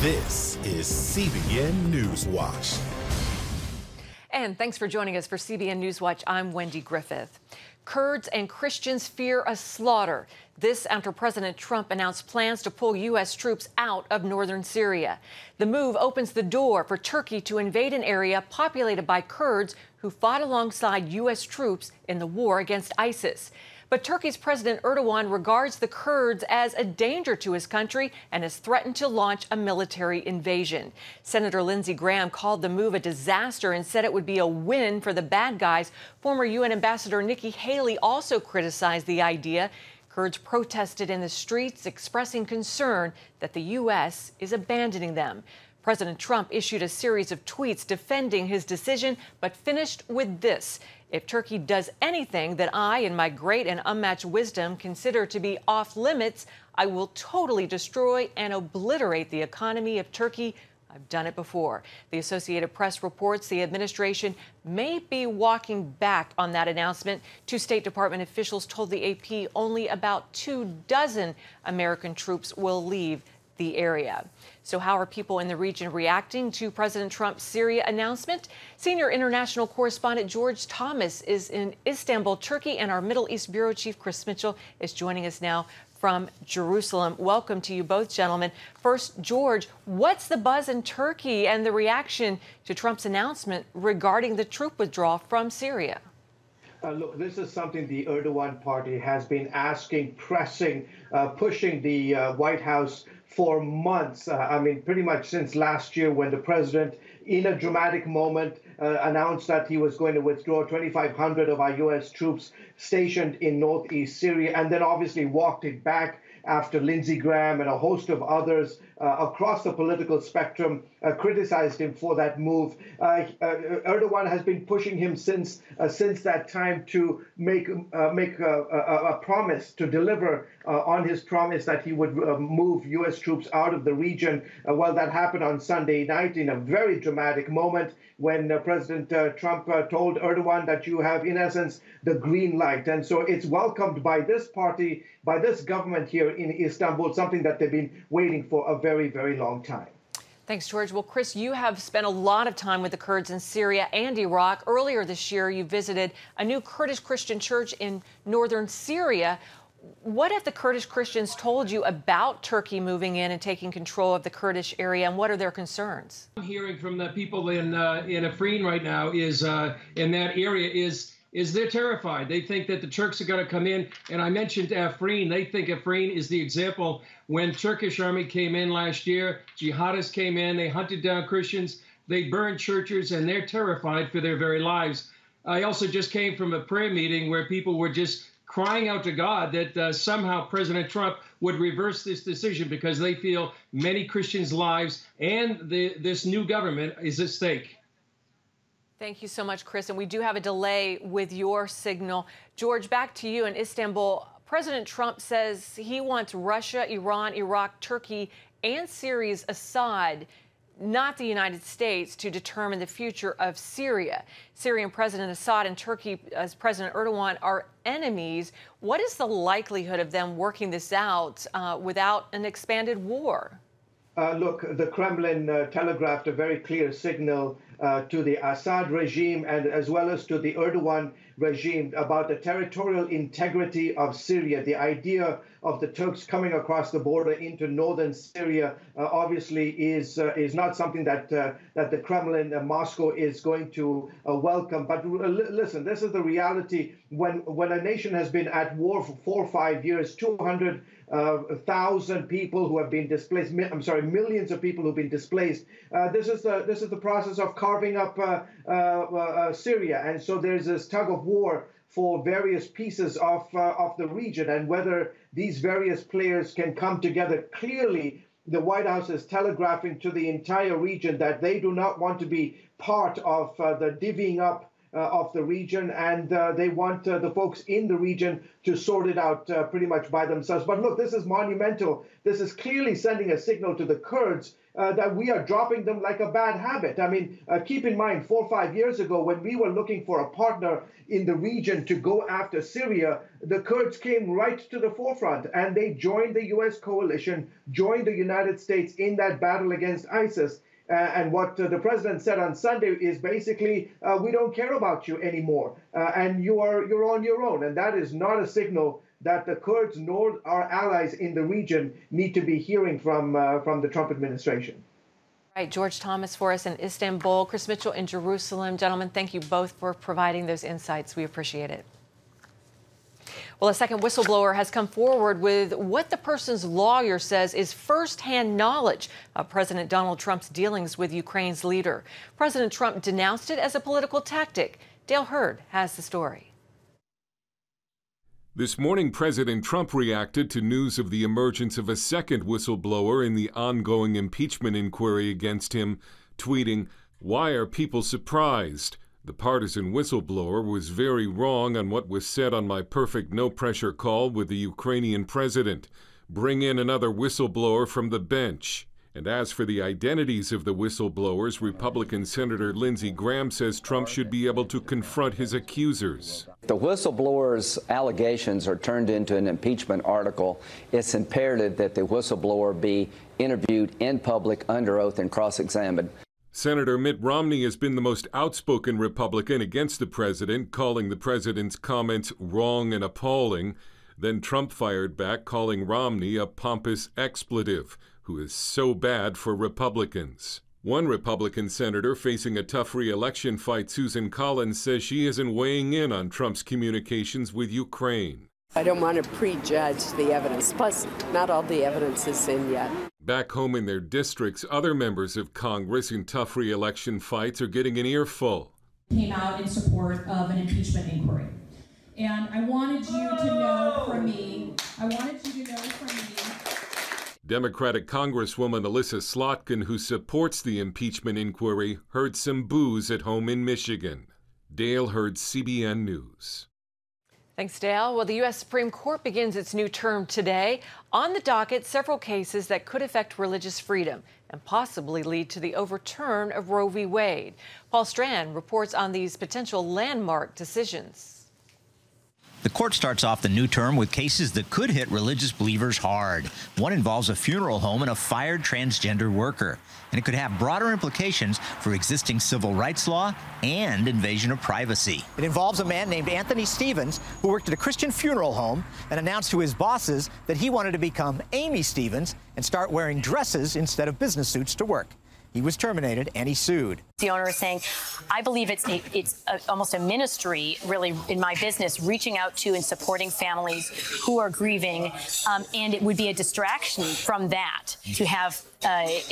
This is CBN NewsWatch. And thanks for joining us for CBN NewsWatch. I'm Wendy Griffith. Kurds and Christians fear a slaughter. This after President Trump announced plans to pull U.S. troops out of northern Syria. The move opens the door for Turkey to invade an area populated by Kurds who fought alongside U.S. troops in the war against ISIS. But Turkey's President Erdogan regards the Kurds as a danger to his country and has threatened to launch a military invasion. Senator Lindsey Graham called the move a disaster and said it would be a win for the bad guys. Former UN Ambassador Nikki Haley also criticized the idea. Kurds protested in the streets, expressing concern that the U.S. is abandoning them. President Trump issued a series of tweets defending his decision, but finished with this. If Turkey does anything that I, in my great and unmatched wisdom, consider to be off limits, I will totally destroy and obliterate the economy of Turkey. I've done it before. The Associated Press reports the administration may be walking back on that announcement. Two State Department officials told the AP only about 24 American troops will leave the area. So how are people in the region reacting to President Trump's Syria announcement? Senior international correspondent George Thomas is in Istanbul, Turkey, and our Middle East Bureau Chief Chris Mitchell is joining us now from Jerusalem. Welcome to you both, gentlemen. First, George, what's the buzz in Turkey and the reaction to Trump's announcement regarding the troop withdrawal from Syria? Look, this is something the Erdogan party has been asking, pressing, pushing the White House for months. Pretty much since last year when the president, in a dramatic moment, announced that he was going to withdraw 2,500 of our U.S. troops stationed in northeast Syria, and then obviously walked it back after Lindsey Graham and a host of others across the political spectrum criticized him for that move. Erdogan has been pushing him since that time to make a promise, to deliver on his promise that he would move U.S. troops out of the region. Well, that happened on Sunday night in a very dramatic moment when President Trump told Erdogan that you have, in essence, the green light. And so it's welcomed by this party, by this government here in Istanbul, something that they've been waiting for a very, very long time. Thanks, George. Well, Chris, you have spent a lot of time with the Kurds in Syria and Iraq. Earlier this year, you visited a new Kurdish Christian church in northern Syria. What have the Kurdish Christians told you about Turkey moving in and taking control of the Kurdish area, and what are their concerns? I'm hearing from the people in Afrin right now is in that area is they're terrified. They think that the Turks are going to come in. And I mentioned Afrin. They think Afrin is the example. When Turkish army came in last year, jihadists came in, they hunted down Christians, they burned churches, and they're terrified for their very lives. I also just came from a prayer meeting where people were just crying out to God that somehow President Trump would reverse this decision because they feel many Christians' lives and this new government is at stake. Thank you so much, Chris. And we do have a delay with your signal. George, back to you in Istanbul. President Trump says he wants Russia, Iran, Iraq, Turkey, and Syria's Assad, not the United States, to determine the future of Syria. Syrian President Assad and Turkey as President Erdogan are enemies. What is the likelihood of them working this out without an expanded war? Look, the Kremlin telegraphed a very clear signal to the Assad regime and as well as to the Erdogan regime about the territorial integrity of Syria. The idea of the Turks coming across the border into northern Syria obviously is not something that the Kremlin, Moscow, is going to welcome. But listen, this is the reality. When a nation has been at war for 4 or 5 years, 200,000 people who have been displaced, millions of people who've been displaced. This is the process of carving up Syria, and so there's this tug of war for various pieces of the region, and whether these various players can come together. Clearly, the White House is telegraphing to the entire region that they do not want to be part of the divvying up of the region, and they want the folks in the region to sort it out pretty much by themselves. But look, this is monumental. This is clearly sending a signal to the Kurds that we are dropping them like a bad habit. I mean, keep in mind, 4 or 5 years ago, when we were looking for a partner in the region to go after Syria, the Kurds came right to the forefront, and they joined the U.S. coalition, joined the United States in that battle against ISIS. And what the president said on Sunday is basically, we don't care about you anymore, and you're on your own. And that is not a signal that the Kurds nor our allies in the region need to be hearing from the Trump administration. Right, George Thomas for us in Istanbul, Chris Mitchell in Jerusalem. Gentlemen, thank you both for providing those insights. We appreciate it. Well, a second whistleblower has come forward with what the person's lawyer says is firsthand knowledge of President Donald Trump's dealings with Ukraine's leader. President Trump denounced it as a political tactic. Dale Hurd has the story. This morning, President Trump reacted to news of the emergence of a second whistleblower in the ongoing impeachment inquiry against him, tweeting, "Why are people surprised? The partisan whistleblower was very wrong on what was said on my perfect no-pressure call with the Ukrainian president. Bring in another whistleblower from the bench." And as for the identities of the whistleblowers, Republican Senator Lindsey Graham says Trump should be able to confront his accusers. The whistleblower's allegations are turned into an impeachment article. It's imperative that the whistleblower be interviewed in public under oath and cross-examined. Senator Mitt Romney has been the most outspoken Republican against the president, calling the president's comments wrong and appalling. Then Trump fired back, calling Romney a pompous expletive, who is so bad for Republicans. One Republican senator facing a tough re-election fight, Susan Collins, says she isn't weighing in on Trump's communications with Ukraine. I don't want to prejudge the evidence. Plus, not all the evidence is in yet. Back home in their districts, other members of Congress in tough re-election fights are getting an earful. Came out in support of an impeachment inquiry. And I wanted you to know from me, Democratic Congresswoman Alyssa Slotkin, who supports the impeachment inquiry, heard some boos at home in Michigan. Dale Hurd, CBN News. Thanks, Dale. Well, the U.S. Supreme Court begins its new term today. On the docket, several cases that could affect religious freedom and possibly lead to the overturn of Roe v. Wade. Paul Strand reports on these potential landmark decisions. The court starts off the new term with cases that could hit religious believers hard. One involves a funeral home and a fired transgender worker, and it could have broader implications for existing civil rights law and invasion of privacy. It involves a man named Anthony Stevens who worked at a Christian funeral home and announced to his bosses that he wanted to become Amy Stevens and start wearing dresses instead of business suits to work. He was terminated and he sued. The owner is saying, I believe it's almost a ministry, really, in my business, reaching out to and supporting families who are grieving. And it would be a distraction from that to have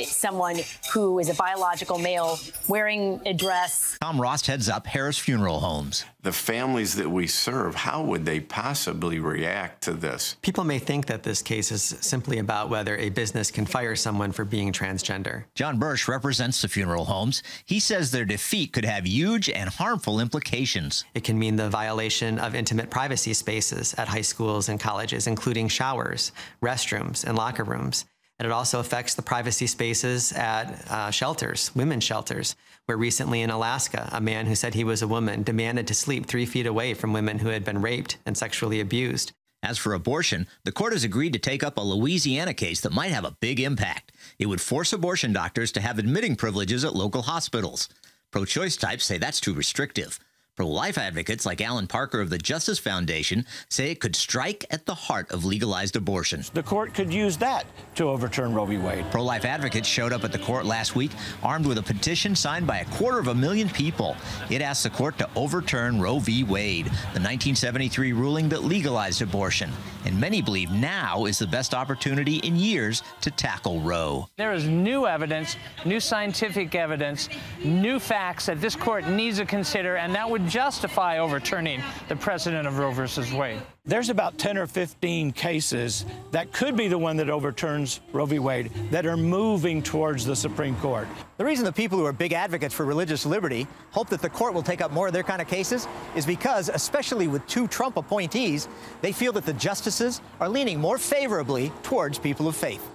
someone who is a biological male wearing a dress. Tom Rost heads up Harris Funeral Homes. The families that we serve, how would they possibly react to this? People may think that this case is simply about whether a business can fire someone for being transgender. John Bursch represents the funeral homes. He says their defeat could have huge and harmful implications. It can mean the violation of intimate privacy spaces at high schools and colleges, including showers, restrooms, and locker rooms. And it also affects the privacy spaces at shelters, women's shelters, where recently in Alaska, a man who said he was a woman demanded to sleep 3 feet away from women who had been raped and sexually abused. As for abortion, the court has agreed to take up a Louisiana case that might have a big impact. It would force abortion doctors to have admitting privileges at local hospitals. Pro-choice types say that's too restrictive. Pro-life advocates like Alan Parker of the Justice Foundation say it could strike at the heart of legalized abortion. The court could use that to overturn Roe v. Wade. Pro-life advocates showed up at the court last week armed with a petition signed by 250,000 people. It asks the court to overturn Roe v. Wade, the 1973 ruling that legalized abortion. And many believe now is the best opportunity in years to tackle Roe. There is new evidence, new scientific evidence, new facts that this court needs to consider, and that would justify overturning the precedent of Roe versus Wade. There's about 10 or 15 cases that could be the one that overturns Roe v. Wade that are moving towards the Supreme Court. The reason the people who are big advocates for religious liberty hope that the court will take up more of their kind of cases is because, especially with 2 Trump appointees, they feel that the justices are leaning more favorably towards people of faith.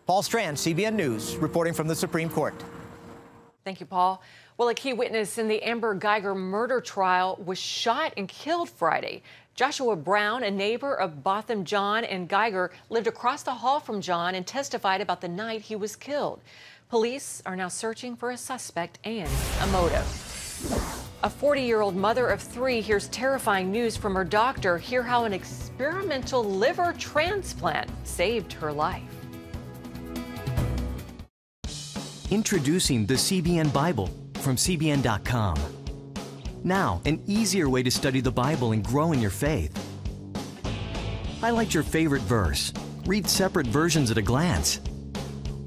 Paul Strand, CBN News, reporting from the Supreme Court. Thank you, Paul. Well, a key witness in the Amber Guyger murder trial was shot and killed Friday. Joshua Brown, a neighbor of Botham Jean and Guyger, lived across the hall from John and testified about the night he was killed. Police are now searching for a suspect and a motive. A 40-year-old mother of 3 hears terrifying news from her doctor. Hear how an experimental liver transplant saved her life. Introducing the CBN Bible from CBN.com. Now, an easier way to study the Bible and grow in your faith. Highlight your favorite verse. Read separate versions at a glance.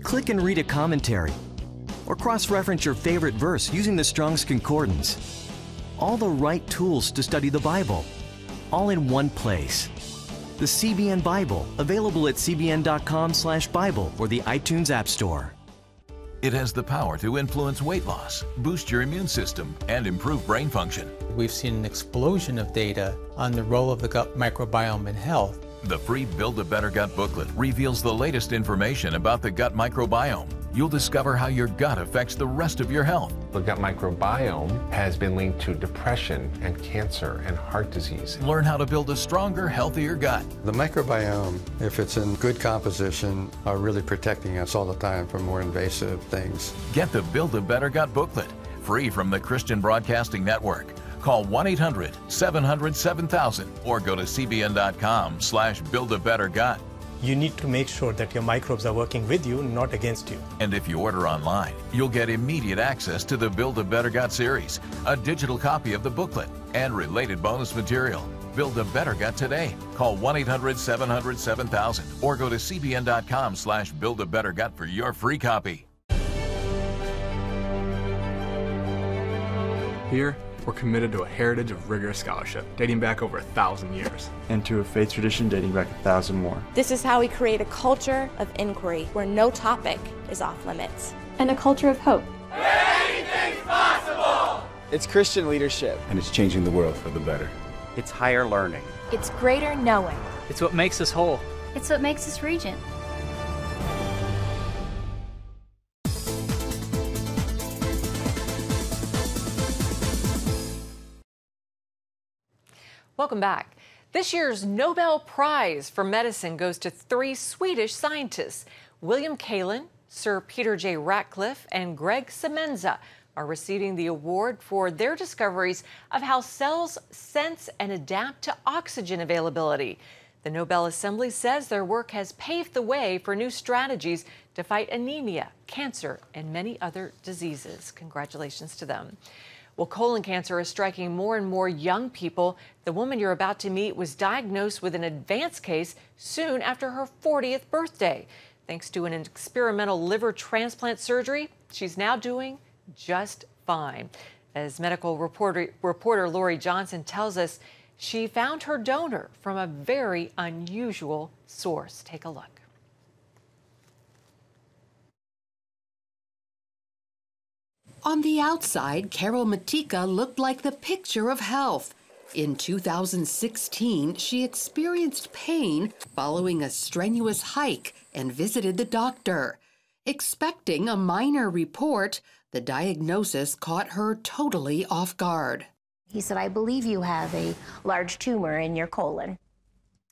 Click and read a commentary. Or cross-reference your favorite verse using the Strong's Concordance. All the right tools to study the Bible, all in one place. The CBN Bible, available at cbn.com/Bible or the iTunes App Store. It has the power to influence weight loss, boost your immune system, and improve brain function. We've seen an explosion of data on the role of the gut microbiome in health. The free Build a Better Gut booklet reveals the latest information about the gut microbiome. You'll discover how your gut affects the rest of your health. The gut microbiome has been linked to depression and cancer and heart disease. Learn how to build a stronger, healthier gut. The microbiome, if it's in good composition, are really protecting us all the time from more invasive things. Get the Build a Better Gut booklet, free from the Christian Broadcasting Network. Call 1-800-700-7000 or go to cbn.com/buildabettergut. You need to make sure that your microbes are working with you, not against you. And if you order online, you'll get immediate access to the Build a Better Gut series, a digital copy of the booklet, and related bonus material. Build a Better Gut today. Call 1-800-700-7000 or go to cbn.com/buildabettergut for your free copy. Here, we're committed to a heritage of rigorous scholarship dating back over 1,000 years. And to a faith tradition dating back 1,000 more. This is how we create a culture of inquiry where no topic is off limits. And a culture of hope. Anything's possible! It's Christian leadership. And it's changing the world for the better. It's higher learning. It's greater knowing. It's what makes us whole. It's what makes us Regent. Welcome back. This year's Nobel Prize for Medicine goes to 3 Swedish scientists. William Kaelin, Sir Peter J. Ratcliffe, and Greg Semenza are receiving the award for their discoveries of how cells sense and adapt to oxygen availability. The Nobel Assembly says their work has paved the way for new strategies to fight anemia, cancer, and many other diseases. Congratulations to them. Well, colon cancer is striking more and more young people. The woman you're about to meet was diagnosed with an advanced case soon after her 40th birthday. Thanks to an experimental liver transplant surgery, she's now doing just fine. As medical reporter Lori Johnson tells us, she found her donor from a very unusual source. Take a look. On the outside, Carol Matika looked like the picture of health. In 2016, she experienced pain following a strenuous hike and visited the doctor. Expecting a minor report, the diagnosis caught her totally off guard. He said, I believe you have a large tumor in your colon.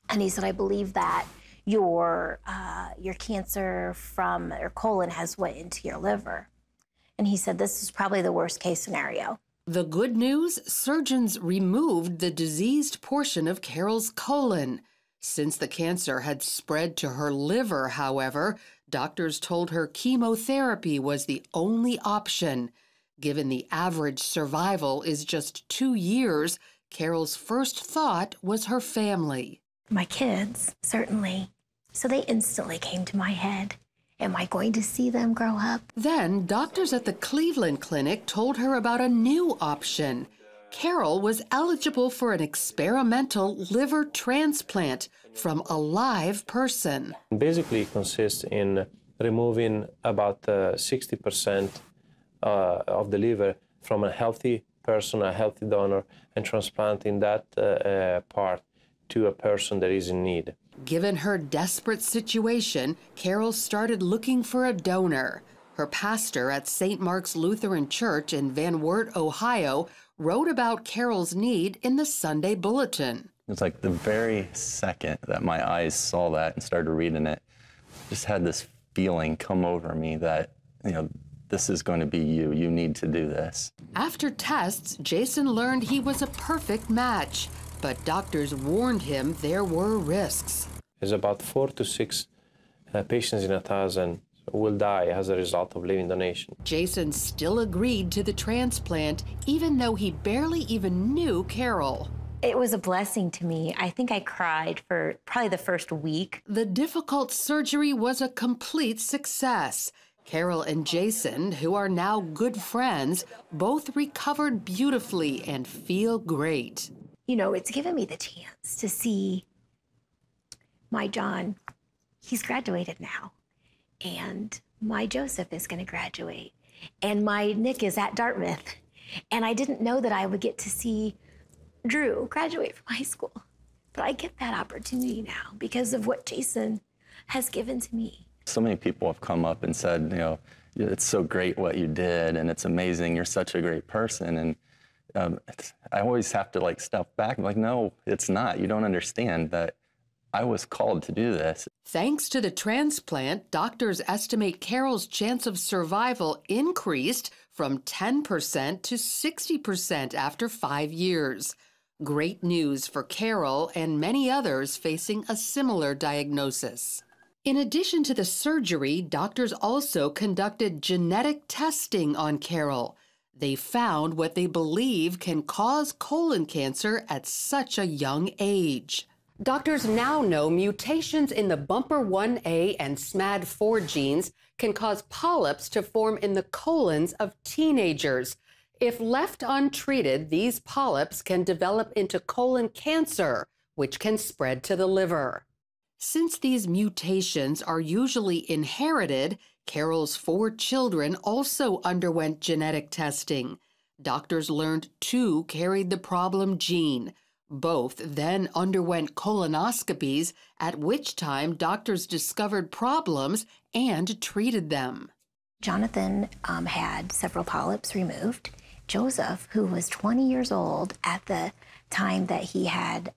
And he said, I believe that your cancer from your colon has went into your liver. And he said, this is probably the worst case scenario. The good news, surgeons removed the diseased portion of Carol's colon. Since the cancer had spread to her liver, however, doctors told her chemotherapy was the only option. Given the average survival is just 2 years, Carol's first thought was her family. My kids, certainly. So they instantly came to my head. Am I going to see them grow up? Then doctors at the Cleveland Clinic told her about a new option. Carol was eligible for an experimental liver transplant from a live person. Basically, it consists in removing about 60% of the liver from a healthy person, a healthy donor, and transplanting that part to a person that is in need. Given her desperate situation, Carol started looking for a donor. Her pastor at St. Mark's Lutheran Church in Van Wert, Ohio, wrote about Carol's need in the Sunday Bulletin. It was like the very second that my eyes saw that and started reading it, just had this feeling come over me that, this is going to be you. You need to do this. After tests, Jason learned he was a perfect match, but doctors warned him there were risks. There's about 4 to 6 patients in 1,000 will die as a result of living donation. Jason still agreed to the transplant, even though he barely even knew Carol. It was a blessing to me. I think I cried for probably the first week. The difficult surgery was a complete success. Carol and Jason, who are now good friends, both recovered beautifully and feel great. It's given me the chance to see my John. He's graduated now. And my Joseph is going to graduate. And my Nick is at Dartmouth. And I didn't know that I would get to see Drew graduate from high school. But I get that opportunity now because of what Jason has given to me. So many people have come up and said, it's so great what you did, and it's amazing, you're such a great person. And I always have to step back. I'm like, no, it's not. You don't understand that I was called to do this. Thanks to the transplant, doctors estimate Carol's chance of survival increased from 10% to 60% after 5 years. Great news for Carol and many others facing a similar diagnosis. In addition to the surgery, doctors also conducted genetic testing on Carol. They found what they believe can cause colon cancer at such a young age. Doctors now know mutations in the BMP1A and SMAD4 genes can cause polyps to form in the colons of teenagers. If left untreated, these polyps can develop into colon cancer, which can spread to the liver. Since these mutations are usually inherited, Carol's 4 children also underwent genetic testing. Doctors learned 2 carried the problem gene. Both then underwent colonoscopies, at which time doctors discovered problems and treated them. Jonathan had several polyps removed. Joseph, who was 20 years old at the time that he had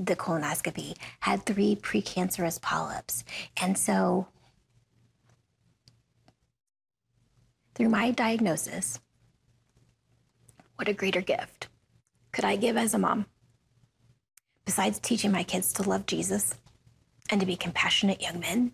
the colonoscopy, had 3 precancerous polyps. And so through my diagnosis, what a greater gift could I give as a mom? Besides teaching my kids to love Jesus and to be compassionate young men,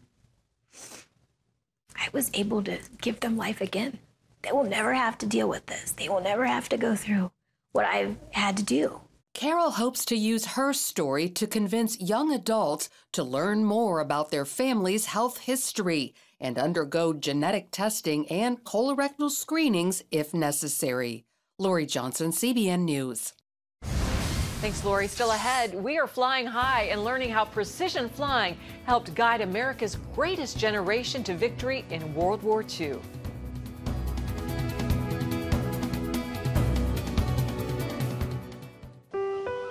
I was able to give them life again. They will never have to deal with this. They will never have to go through what I've had to do. Carol hopes to use her story to convince young adults to learn more about their family's health history and undergo genetic testing and colorectal screenings if necessary. Lori Johnson, CBN News. Thanks, Lori. Still ahead, we are flying high and learning how precision flying helped guide America's greatest generation to victory in World War II.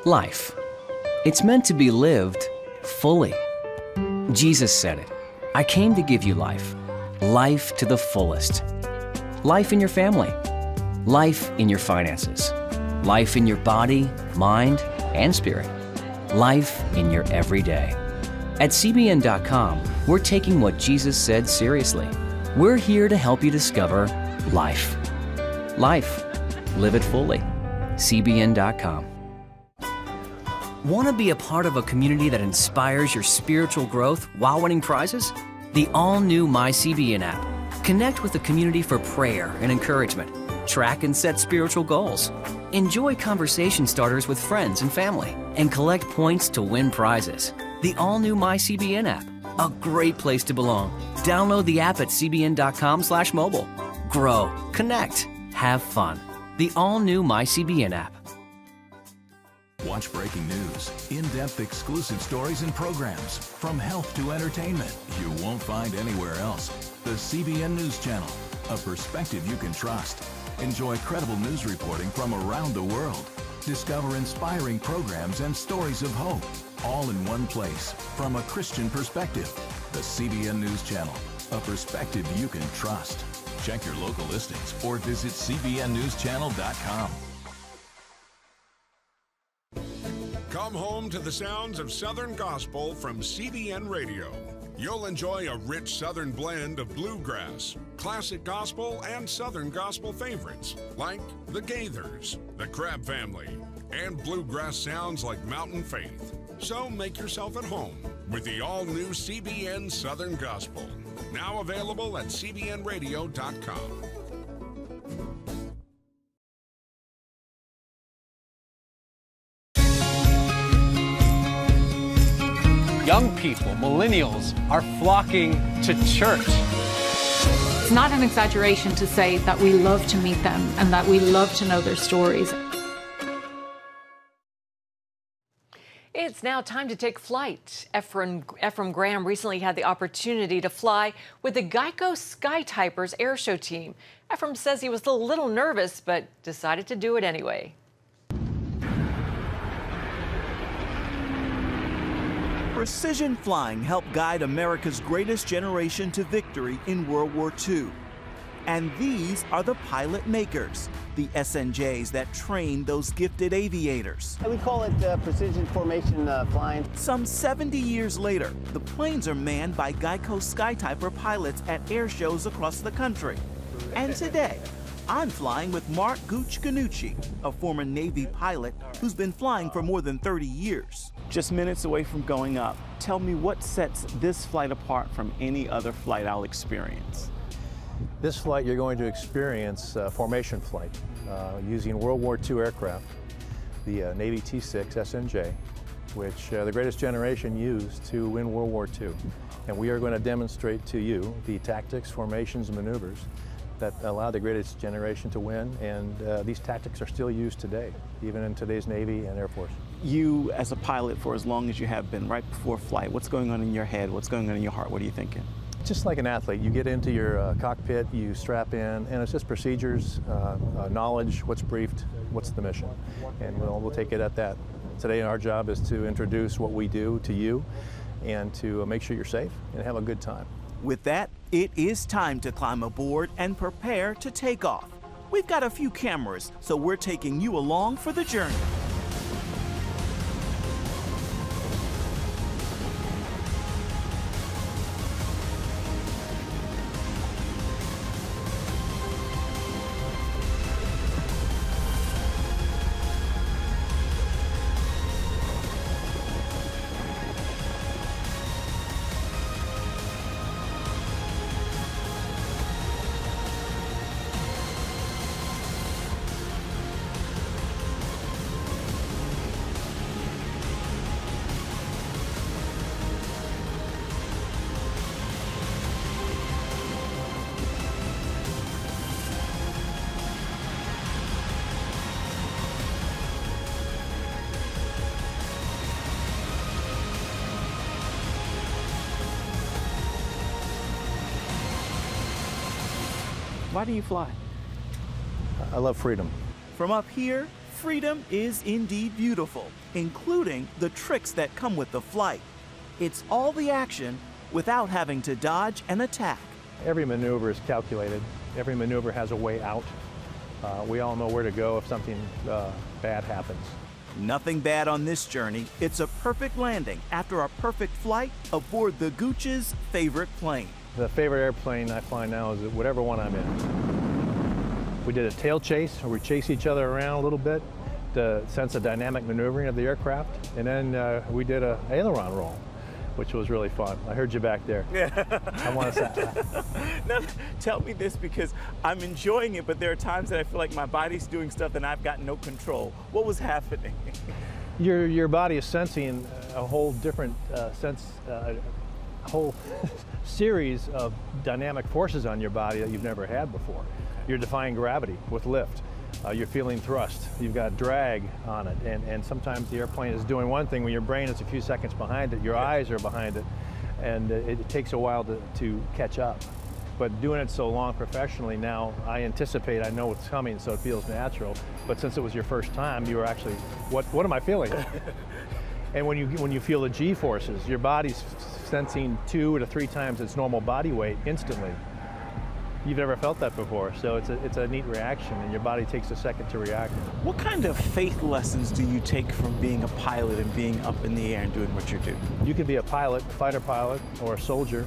Life. It's meant to be lived fully. Jesus said it. I came to give you life. Life to the fullest. Life in your family. Life in your finances. Life in your body, mind, and spirit. Life in your everyday. At CBN.com, we're taking what Jesus said seriously. We're here to help you discover life. Life. Live it fully. CBN.com. Want to be a part of a community that inspires your spiritual growth while winning prizes? The all-new MyCBN app. Connect with the community for prayer and encouragement. Track and set spiritual goals. Enjoy conversation starters with friends and family. And collect points to win prizes. The all-new MyCBN app. A great place to belong. Download the app at cbn.com/mobile. Grow, connect, have fun. The the all-new MyCBN app. Watch breaking news, in-depth exclusive stories and programs, from health to entertainment, you won't find anywhere else. The CBN News Channel, a perspective you can trust. Enjoy credible news reporting from around the world. Discover inspiring programs and stories of hope, all in one place, from a Christian perspective. The CBN News Channel, a perspective you can trust. Check your local listings or visit cbnnewschannel.com. Come home to the sounds of Southern Gospel from CBN Radio. You'll enjoy a rich Southern blend of bluegrass, classic gospel, and Southern gospel favorites like the Gaithers, the Crab Family, and bluegrass sounds like Mountain Faith. So make yourself at home with the all-new CBN Southern Gospel, now available at cbnradio.com. Young people, millennials, are flocking to church. It's not an exaggeration to say that we love to meet them and that we love to know their stories. It's now time to take flight. Ephraim Graham recently had the opportunity to fly with the Geico Skytypers airshow team. Ephraim says he was a little nervous, but decided to do it anyway. Precision flying helped guide America's greatest generation to victory in World War II. And these are the pilot makers, the SNJs that train those gifted aviators. We call it precision formation flying. Some 70 years later, the planes are manned by Geico Skytyper pilots at air shows across the country. And today, I'm flying with Mark Gucci, a former Navy pilot who's been flying for more than 30 years. Just minutes away from going up, tell me what sets this flight apart from any other flight I'll experience. This flight you're going to experience formation flight using World War II aircraft, the Navy T-6 SNJ, which the greatest generation used to win World War II. And we are going to demonstrate to you the tactics, formations, and maneuvers that allowed the greatest generation to win, and these tactics are still used today, even in today's Navy and Air Force. You, as a pilot for as long as you have been, right before flight, what's going on in your head? What's going on in your heart? What are you thinking? Just like an athlete, you get into your cockpit, you strap in, and it's just procedures, knowledge, what's briefed, what's the mission, and we'll take it at that. Today our job is to introduce what we do to you and to make sure you're safe and have a good time. With that, it is time to climb aboard and prepare to take off. We've got a few cameras, so we're taking you along for the journey. Why do you fly? I love freedom. From up here, freedom is indeed beautiful, including the tricks that come with the flight. It's all the action without having to dodge and attack. Every maneuver is calculated. Every maneuver has a way out. We all know where to go if something bad happens. Nothing bad on this journey. It's a perfect landing after a perfect flight aboard the Gooch's favorite plane. The favorite airplane I fly now is whatever one I'm in. We did a tail chase, where we chase each other around a little bit to sense the dynamic maneuvering of the aircraft, and then we did an aileron roll, which was really fun. I heard you back there. Yeah. I want to say. Now, tell me this, because I'm enjoying it, but there are times that I feel like my body's doing stuff and I've got no control. What was happening? Your body is sensing a whole different whole series of dynamic forces on your body that you've never had before. You're defying gravity with lift. You're feeling thrust. You've got drag on it, and sometimes the airplane is doing one thing when your brain is a few seconds behind it, your eyes are behind it, and it takes a while to catch up. But doing it so long professionally now, I anticipate, I know what's coming, so it feels natural. But since it was your first time, you were actually, what am I feeling? And when you feel the G-forces, your body's sensing 2 to 3 times its normal body weight instantly. You've never felt that before, so it's a neat reaction, and your body takes a second to react. What kind of faith lessons do you take from being a pilot and being up in the air and doing what you do? You can be a pilot, a fighter pilot, or a soldier,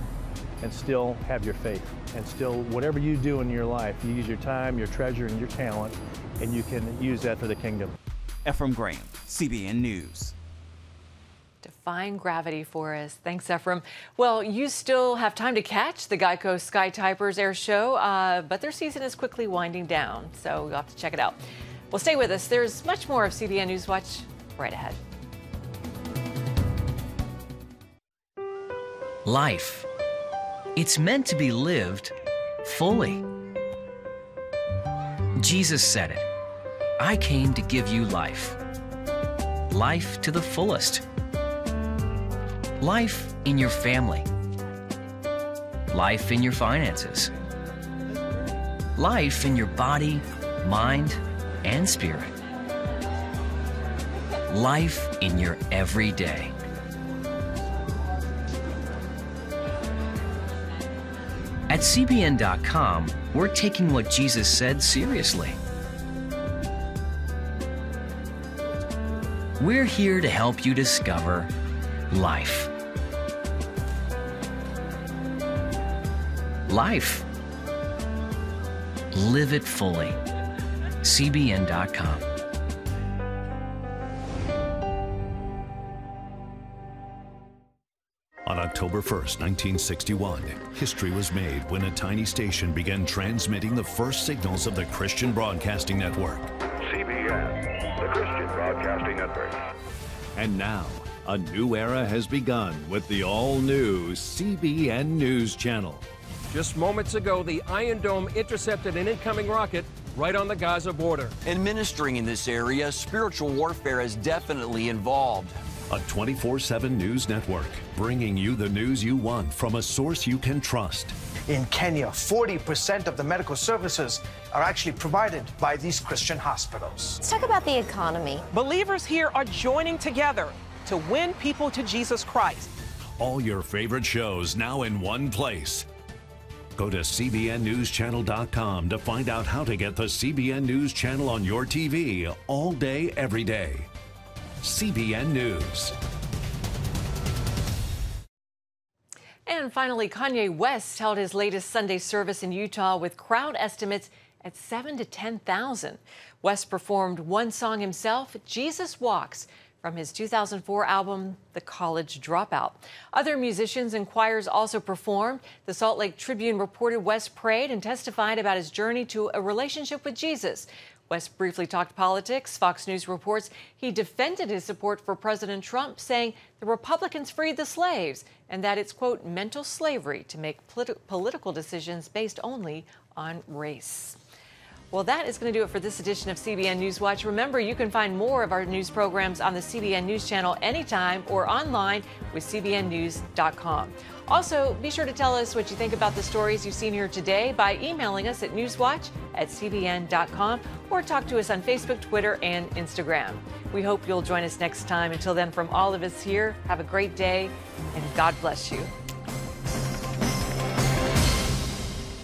and still have your faith. And still, whatever you do in your life, you use your time, your treasure, and your talent, and you can use that for the kingdom. Ephraim Graham, CBN News. Defying gravity for us. Thanks, Ephraim. Well, you still have time to catch the Geico Skytypers Air Show, but their season is quickly winding down, so you'll have to check it out. Well, stay with us. There's much more of CBN NewsWatch right ahead. Life. It's meant to be lived fully. Jesus said it. I came to give you life. Life to the fullest. Life in your family. Life in your finances. Life in your body, mind, and spirit. Life in your everyday. At CBN.com, we're taking what Jesus said seriously. We're here to help you discover life. Life. Live it fully. CBN.com. On October 1st, 1961, history was made when a tiny station began transmitting the first signals of the Christian Broadcasting Network. CBN, the Christian Broadcasting Network. And now, a new era has begun with the all-new CBN News Channel. Just moments ago, the Iron Dome intercepted an incoming rocket right on the Gaza border. And ministering in this area, spiritual warfare is definitely involved. A 24/7 news network, bringing you the news you want from a source you can trust. In Kenya, 40% of the medical services are actually provided by these Christian hospitals. Let's talk about the economy. Believers here are joining together to win people to Jesus Christ. All your favorite shows now in one place. Go to CBNNewsChannel.com to find out how to get the CBN News Channel on your TV all day, every day. CBN News. And finally, Kanye West held his latest Sunday service in Utah with crowd estimates at 7,000 to 10,000. West performed one song himself, Jesus Walks, from his 2004 album, The College Dropout. Other musicians and choirs also performed. The Salt Lake Tribune reported West prayed and testified about his journey to a relationship with Jesus. West briefly talked politics. Fox News reports he defended his support for President Trump, saying the Republicans freed the slaves and that it's, quote, mental slavery to make political decisions based only on race. Well, that is going to do it for this edition of CBN NewsWatch. Remember, you can find more of our news programs on the CBN News Channel anytime or online with CBNNews.com. Also, be sure to tell us what you think about the stories you've seen here today by emailing us at newswatch@cbn.com or talk to us on Facebook, Twitter, and Instagram. We hope you'll join us next time. Until then, from all of us here, have a great day and God bless you.